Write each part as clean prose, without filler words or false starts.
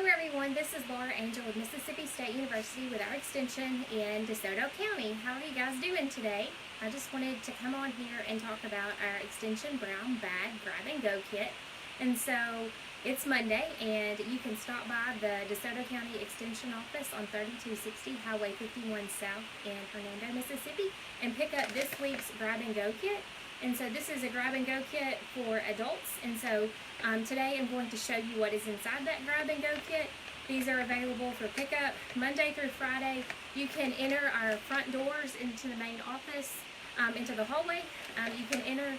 Hello everyone, this is Laura Angel with Mississippi State University with our extension in DeSoto County. How are you guys doing today? I just wanted to come on here and talk about our extension brown bag grab and go kit. And so it's Monday and you can stop by the DeSoto County Extension Office on 3260 Highway 51 South in Hernando, Mississippi and pick up this week's grab and go kit. And so this is a grab and go kit for adults, and so today I'm going to show you what is inside that grab and go kit. These are available for pickup Monday through Friday. You can enter our front doors into the main office, into the hallway. You can enter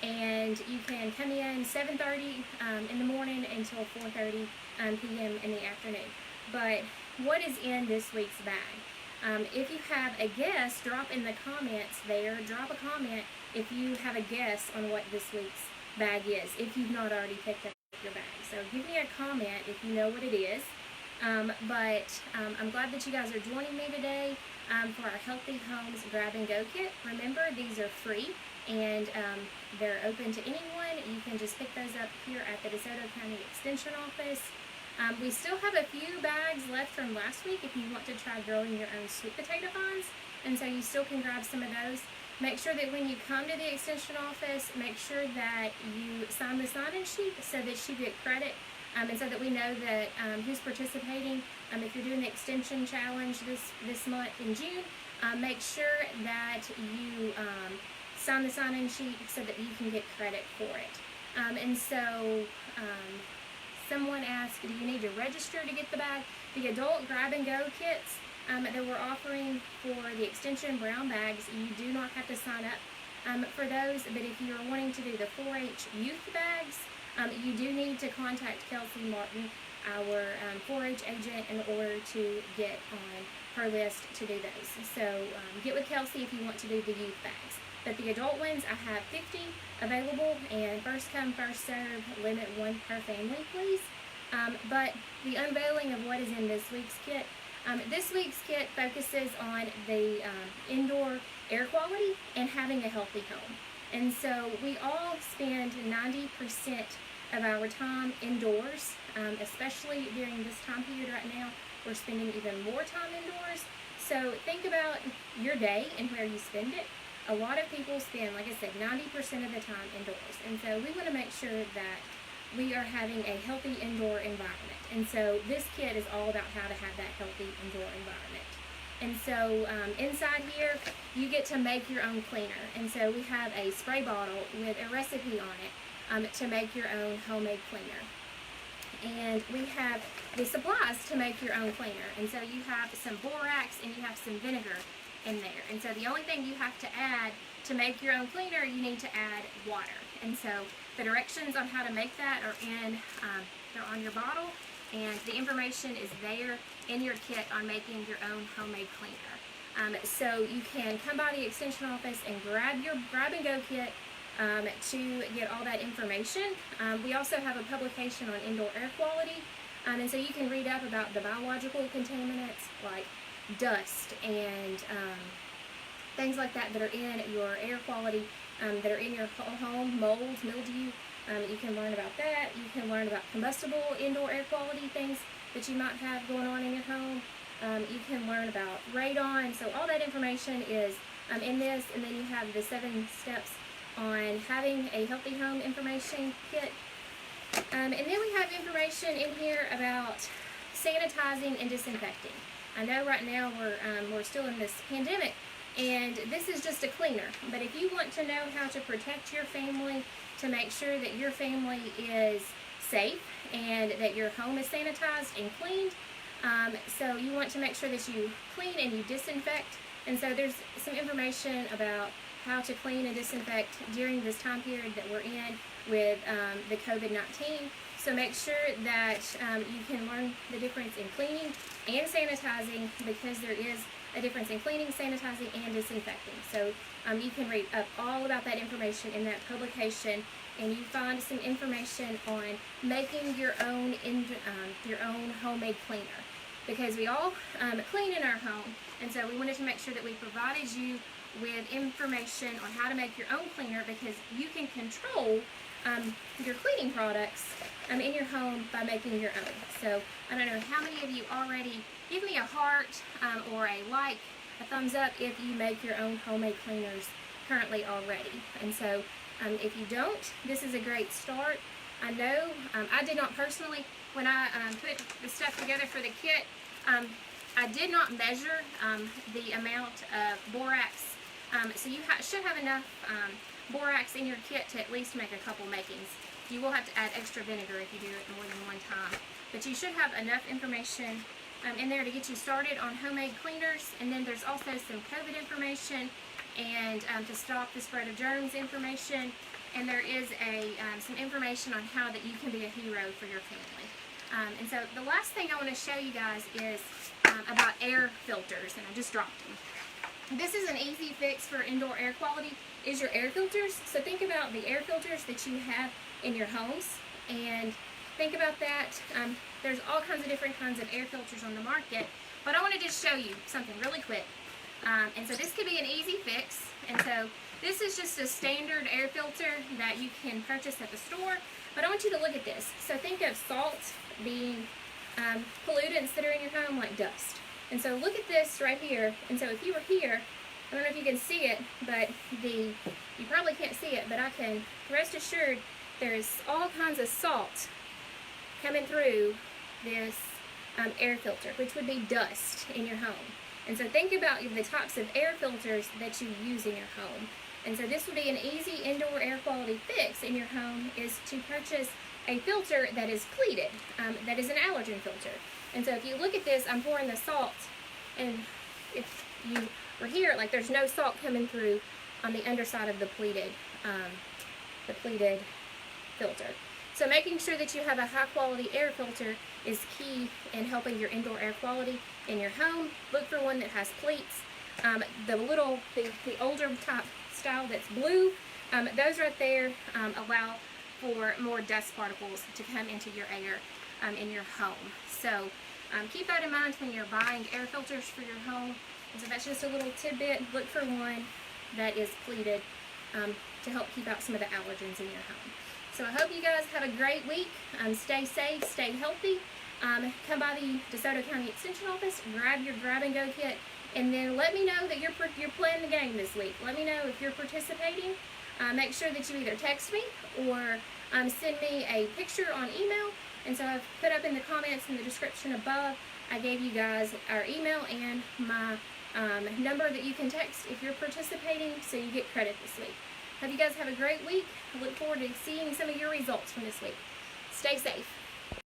and you can come in 7:30 in the morning until 4:30 p.m. in the afternoon. But what is in this week's bag? If you have a guess, drop in the comments there. Drop a comment if you have a guess on what this week's bag is, if you've not already picked up your bag. So give me a comment if you know what it is. I'm glad that you guys are joining me today for our Healthy Homes Grab and Go Kit. Remember, these are free and they're open to anyone. You can just pick those up here at the DeSoto County Extension Office. We still have a few bags left from last week if you want to try growing your own sweet potato vines, and so you still can grab some of those. Make sure that when you come to the extension office, make sure that you sign the sign-in sheet so that you get credit and so that we know that who's participating. If you're doing the extension challenge this month in June, make sure that you sign the sign-in sheet so that you can get credit for it. Someone asked, do you need to register to get the bag? The adult grab and go kits that we're offering for the extension brown bags, you do not have to sign up for those, but if you're wanting to do the 4-H youth bags, you do need to contact Kelsey Martin, our 4-H agent, in order to get on her list to do those. So get with Kelsey if you want to do the youth bags. But the adult ones, I have 50 available, and first come, first serve, limit one per family, please. But the unveiling of what is in this week's kit. This week's kit focuses on the indoor air quality and having a healthy home. And so we all spend 90% of our time indoors, especially during this time period right now. We're spending even more time indoors. So think about your day and where you spend it. A lot of people spend, like I said, 90% of the time indoors. And so we want to make sure that we are having a healthy indoor environment. And so this kit is all about how to have that healthy indoor environment. And so inside here, you get to make your own cleaner. And so we have a spray bottle with a recipe on it to make your own homemade cleaner. And we have the supplies to make your own cleaner. And so you have some borax and you have some vinegar in there. And so the only thing you have to add to make your own cleaner, you need to add water. And so the directions on how to make that are they're on your bottle, and the information is there in your kit on making your own homemade cleaner. So you can come by the extension office and grab your grab and go kit to get all that information. We also have a publication on indoor air quality, and so you can read up about the biological contaminants like dust and things like that are in your air quality, that are in your home, mold, mildew. You can learn about that. You can learn about combustible indoor air quality things that you might have going on in your home. You can learn about radon. So all that information is in this, and then you have the 7 steps on having a healthy home information kit. And then we have information in here about sanitizing and disinfecting. I know right now we're still in this pandemic, and this is just a cleaner. But if you want to know how to protect your family, to make sure that your family is safe and that your home is sanitized and cleaned, so you want to make sure that you clean and you disinfect. And so there's some information about how to clean and disinfect during this time period that we're in with the COVID-19. So make sure that you can learn the difference in cleaning and sanitizing, because there is a difference in cleaning, sanitizing, and disinfecting. So you can read up all about that information in that publication, and you find some information on making your own homemade cleaner, because we all clean in our home, and so we wanted to make sure that we provided you with information on how to make your own cleaner, because you can control your cleaning products in your home by making your own. So I don't know how many of you already give me a heart or a like, a thumbs up if you make your own homemade cleaners currently already. And so if you don't, this is a great start. I know I did not personally, when I put the stuff together for the kit, I did not measure the amount of borax. So you should have enough borax in your kit to at least make a couple makings. You will have to add extra vinegar if you do it more than one time. But you should have enough information in there to get you started on homemade cleaners. And then there's also some COVID information and to stop the spread of germs information. And there is some information on how that you can be a hero for your family. And so the last thing I want to show you guys is about air filters, and I just dropped them. This is an easy fix for indoor air quality, is your air filters. So think about the air filters that you have in your homes, and think about that. There's all kinds of different kinds of air filters on the market, but I want to just show you something really quick. And so this could be an easy fix, and so this is just a standard air filter that you can purchase at the store, but I want you to look at this. So think of salt being pollutants that are in your home, like dust. And so look at this right here. And so if you were here, I don't know if you can see it, but you probably can't see it, but I can rest assured there's all kinds of salt coming through this air filter, which would be dust in your home. And so think about the types of air filters that you use in your home. And so this would be an easy indoor air quality fix in your home, is to purchase a filter that is pleated, that is an allergen filter. And so if you look at this, I'm pouring the salt, and if you were here, like, there's no salt coming through on the underside of the pleated filter. So making sure that you have a high quality air filter is key in helping your indoor air quality in your home. Look for one that has pleats. The older type style that's blue, those right there allow for more dust particles to come into your air in your home. So keep that in mind when you're buying air filters for your home. And so that's just a little tidbit. Look for one that is pleated to help keep out some of the allergens in your home. So I hope you guys have a great week. Stay safe, stay healthy. Come by the DeSoto County Extension Office, grab your grab-and-go kit, and then let me know that you're playing the game this week. Let me know if you're participating. Make sure that you either text me or send me a picture on email. And so I've put up in the comments in the description above, I gave you guys our email and my number that you can text if you're participating, so you get credit this week. Hope you guys have a great week. I look forward to seeing some of your results from this week. Stay safe.